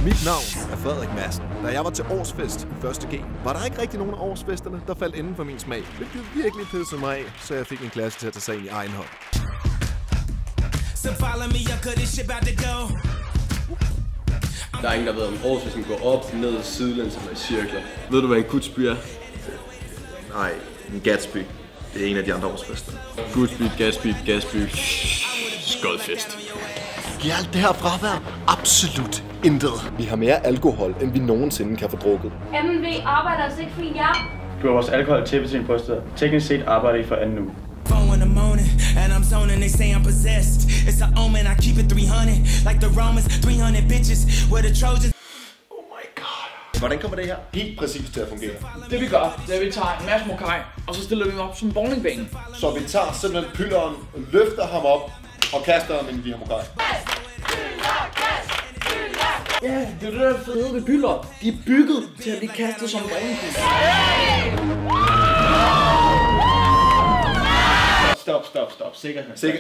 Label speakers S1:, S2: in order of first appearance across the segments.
S1: Mit navn er Frederik Madsen. Da jeg var til årsfest i 1. G, var der ikke rigtig nogen af årsfesterne, der faldt inden for min smag, hvilket virkelig pissede mig af, så jeg fik en klasse til at tage sagen i egen hånd.
S2: Der er ingen, der ved, om årsfesten går op, ned, sidelæns eller i cirkler. Ved du, hvad en kutsby er?
S1: Nej, en Gatsby. Det er en af de andre årsfester.
S2: Kutsby, Gatsby, Skodfest.
S1: Giver alt det her fravær absolut intet. Vi har mere alkohol, end vi nogensinde kan få drukket.
S3: MV arbejder altså ikke for jer.
S4: Du har vores alkohol til sine bryster. Teknisk set arbejder I for anden uge.
S5: And I'm zoning, they say I'm possessed. It's an omen, I keep it 300. Like the Romans, 300 bitches. Where the Trojans.
S1: Oh my god. Hvordan kommer det her helt præcis til at fungere?
S6: Det vi gør, det er, at vi tager en masse mokai, og så stiller vi dem op som en bowlingbane.
S1: Så vi tager simpelthen pylderen, løfter ham op og kaster ham ind i de her mokai.
S6: Ja, det er det der fede ved pyldere. De er bygget til at blive kastet som bowlingbane.
S4: Stop.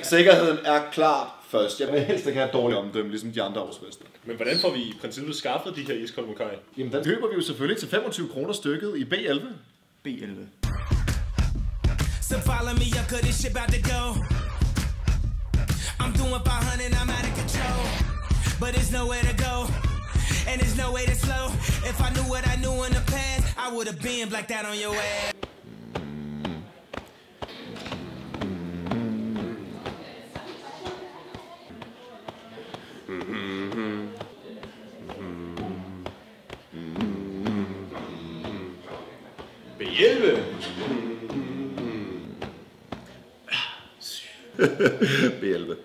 S1: Sikkerheden er klart først. Jeg vil helst ikke have et dårligt omdømme, ligesom de andre årsfester.
S7: Men hvordan får vi i princippet skaffet de her iskolde mokai?
S1: Jamen, den køber vi jo selvfølgelig til 25 kroner stykket i B11.
S4: B11.
S5: So follow me up, 'cause this shit about to go. I'm doing 500, I'm out of control. But there's nowhere to go, and there's no way to slow. If I knew what I knew in the past, I would have been like that on your ass.
S7: B11!
S1: B11.